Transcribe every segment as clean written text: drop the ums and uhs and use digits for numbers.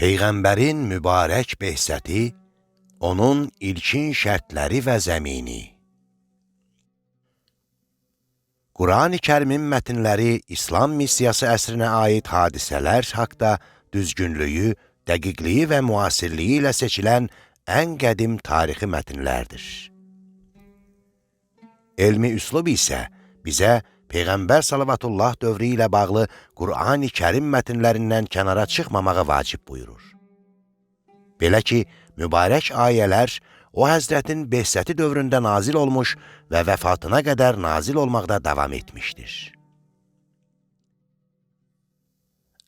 Peyğəmbərin mübarək behsəti, onun ilkin şərtləri və zəmini. Qurani Kərimin mətnləri İslam missiyası əsrinə aid hadisələr haqda düzgünlüyü, dəqiqliyi və müasirliyi ilə seçilən ən qədim tarixi mətnlərdir. Elmi üslub isə bizə Peyğəmbər salavatullah dövrü ilə bağlı Qurani Kərim mətnlərindən kənara çıxmamağı vacib buyurur. Belə ki, mübarək ayələr o Həzrətin behsəti dövründə nazil olmuş və vəfatına qədər nazil olmaqda davam etmişdir.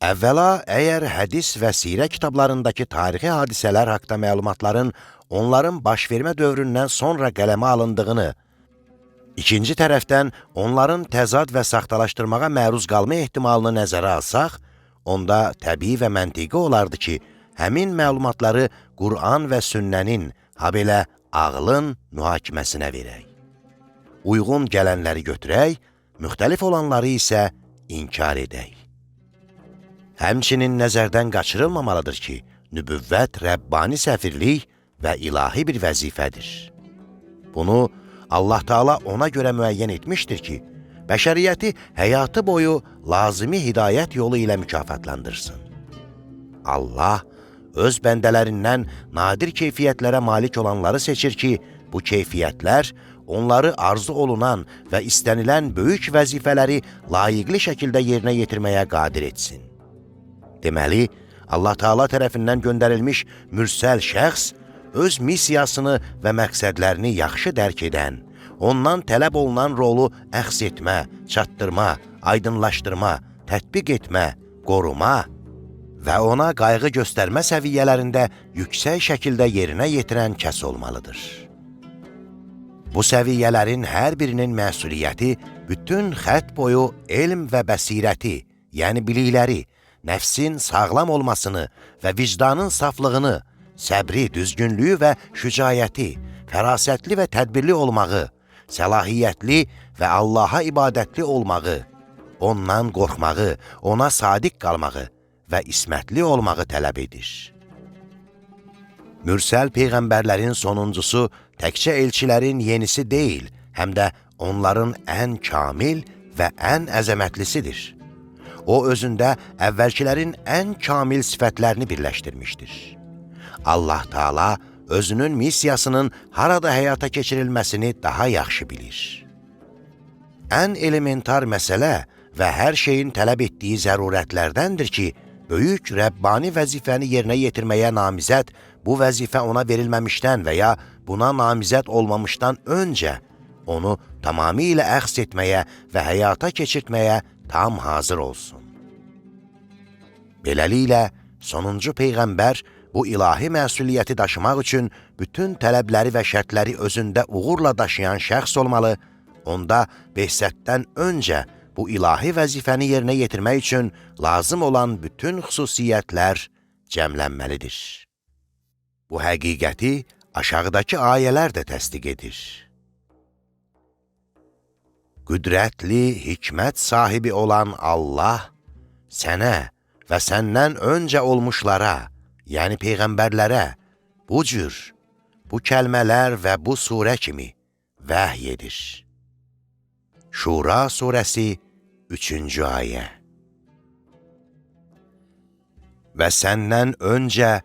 Əvvəla, əgər hədis və sirə kitablarındakı tarixi hadisələr haqda məlumatların onların baş vermə dövründən sonra qələmə alındığını, İkinci tərəfdən, onların təzad və saxtalaşdırmağa məruz qalma ehtimalını nəzərə alsaq, onda təbii və məntiqi olardı ki, həmin məlumatları Qur'an və sünnənin, habelə ağlın mühakiməsinə verək. Uyğun gələnləri götürək, müxtəlif olanları isə inkar edək. Həmçinin nəzərdən qaçırılmamalıdır ki, nübüvvət Rəbbani səfirlik və ilahi bir vəzifədir. Bunu Allah Teala ona görə müəyyən etmişdir ki, bəşəriyyəti həyatı boyu lazımi hidayət yolu ilə mükafatlandırsın. Allah öz bəndələrindən nadir keyfiyyətlərə malik olanları seçir ki, bu keyfiyyətlər onları arzu olunan və istənilən böyük vəzifələri layiqli şəkildə yerinə yetirməyə qadir etsin. Deməli, Allah Teala tərəfindən göndərilmiş mürsəl şəxs öz missiyasını və məqsədlərini yaxşı dərk edən, ondan tələb olunan rolu əxs etmə, çatdırma, aydınlaşdırma, tətbiq etmə, qoruma və ona qayğı göstərmə səviyyələrində yüksək şəkildə yerinə yetirən kəs olmalıdır. Bu səviyyələrin hər birinin məsuliyyəti bütün xətt boyu elm və bəsirəti, yəni bilikləri, nəfsin sağlam olmasını və vicdanın saflığını, səbri, düzgünlüyü və şücayəti, fərasətli və tədbirli olmağı, səlahiyyətli və Allaha ibadətli olmağı, ondan qorxmağı, ona sadiq qalmağı və ismətli olmağı tələb edir. Mürsəl Peyğəmbərlərin sonuncusu təkcə elçilərin yenisi deyil, həm də onların ən kamil və ən əzəmətlisidir. O, özündə əvvəlkilərin ən kamil sifətlərini birləşdirmişdir. Allah Teala özünün missiyasının harada həyata keçirilməsini daha yaxşı bilir. Ən elementar məsələ və hər şeyin tələb etdiyi zərurətlərdəndir ki, böyük Rəbbani vəzifəni yerinə yetirməyə namizəd bu vəzifə ona verilməmişdən və ya buna namizəd olmamışdan öncə onu tamamilə əxs etməyə və həyata keçirtməyə tam hazır olsun. Beləliklə, sonuncu Peyğəmbər bu ilahi məsuliyyəti daşımaq üçün bütün tələbləri və şərtləri özündə uğurla daşıyan şəxs olmalı, onda behsətdən öncə bu ilahi vəzifəni yerinə yetirmək üçün lazım olan bütün xüsusiyyətlər cəmlənməlidir. Bu həqiqəti aşağıdakı ayələr də təsdiq edir. Qüdrətli, hikmət sahibi olan Allah sənə və səndən öncə olmuşlara, yəni Peyğəmbərlərə, bu cür, bu kəlmələr və bu surə kimi vəhy edir. Şura surəsi 3-cü ayə. Və səndən öncə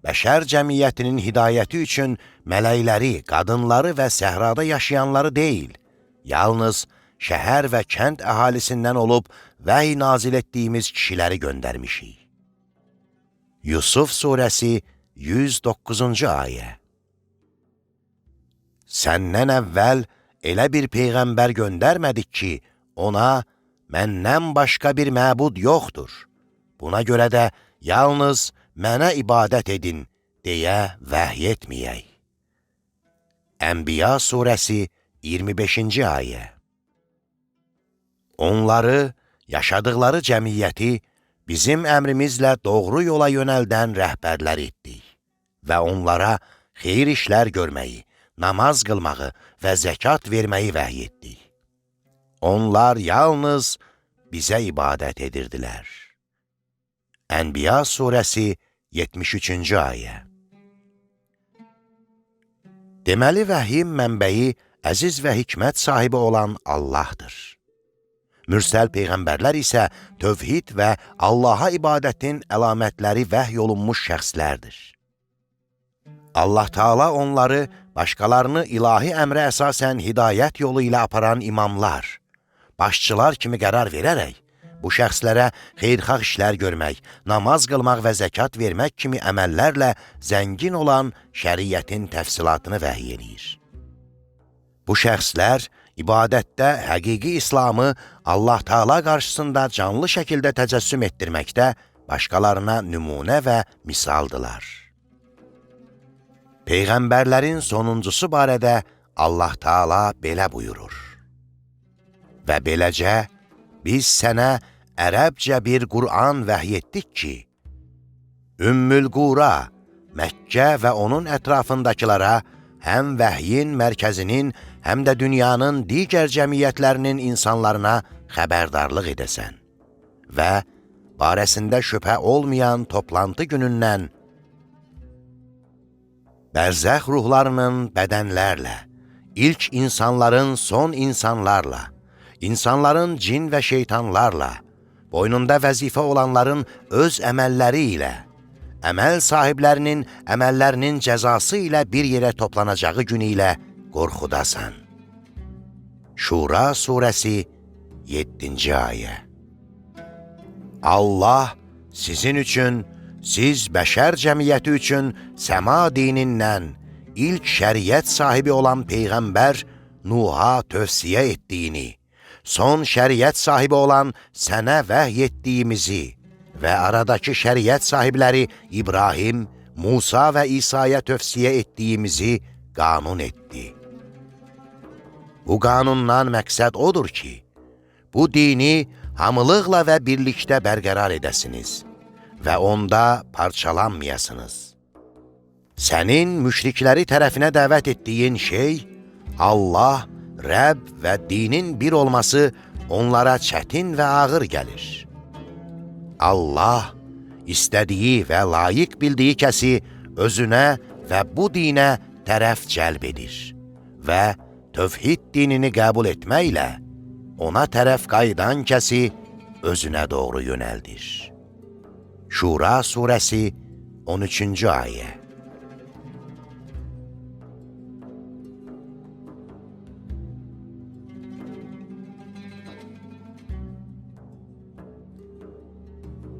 bəşər cəmiyyətinin hidayəti üçün mələkləri, qadınları və səhrada yaşayanları deyil, yalnız şəhər və kənd əhalisindən olub vəhy nazil etdiyimiz kişiləri göndərmişik. Yusuf surəsi 109-cu ayə. Səndən əvvəl elə bir Peyğəmbər göndərmədik ki, ona məndən başqa bir məbud yoxdur. Buna görə də yalnız mənə ibadət edin, deyə vəhy etməyək. Ənbiya surəsi 25-ci ayə. Onları, yaşadıqları cəmiyyəti bizim əmrimizlə doğru yola yönəldən rəhbərlər etdik və onlara xeyir işlər görməyi, namaz qılmağı və zəkat verməyi vəhy etdik. Onlar yalnız bizə ibadət edirdilər. Ənbiya surəsi 73-cü ayə. Deməli, vəhyin mənbəyi əziz və hikmət sahibi olan Allahdır. Mürsəl peyğəmbərlər isə tövhid və Allaha ibadətin əlamətləri vəhy olunmuş şəxslərdir. Allah Teala onları başqalarını ilahi əmrə əsasən hidayət yolu ilə aparan imamlar, başçılar kimi qərar verərək, bu şəxslərə xeyirxah işlər görmək, namaz qılmaq və zəkat vermək kimi əməllərlə zəngin olan şəriətin təfsilatını vəhy edir. Bu şəxslər ibadətdə həqiqi İslamı Allah Teala qarşısında canlı şəkildə təcəssüm etdirməkdə başqalarına nümunə və misaldılar. Peyğəmbərlərin sonuncusu barədə Allah Teala belə buyurur. Və beləcə, biz sənə ərəbcə bir Qur'an vəhy etdik ki, Ümmül Qura, Məkkə və onun ətrafındakılara həm vəhyin mərkəzinin, həm də dünyanın digər cəmiyyətlərinin insanlarına xəbərdarlıq edəsən və barəsində şübhə olmayan toplantı günündən bərzəx ruhlarının bədənlərlə, ilk insanların son insanlarla, insanların cin və şeytanlarla, boynunda vəzifə olanların öz əməlləri ilə, əməl sahiblərinin əməllərinin cəzası ilə bir yerə toplanacağı günü ilə qorxudasan. Şura surəsi 7-ci ayə. Allah sizin üçün, siz bəşər cəmiyyəti üçün səma dinindən ilk şəriət sahibi olan Peyğəmbər Nuha tövsiyə etdiyini, son şəriət sahibi olan sənə vəhy etdiyimizi və aradakı şəriət sahibləri İbrahim, Musa və İsa'ya tövsiyə etdiyimizi qanun etdi. Bu qanundan məqsəd odur ki, bu dini hamılıqla və birlikdə bərqərar edəsiniz və onda parçalanmayasınız. Sənin müşrikləri tərəfinə dəvət etdiyin şey, Allah, Rəbb və dinin bir olması onlara çətin və ağır gəlir. Allah istədiyi və layiq bildiyi kəsi özünə və bu dinə tərəf cəlb edir və tövhid dinini qəbul etməklə ona tərəf qayıdan kəsi özünə doğru yönəldir. Şura surəsi 13-cü ayə.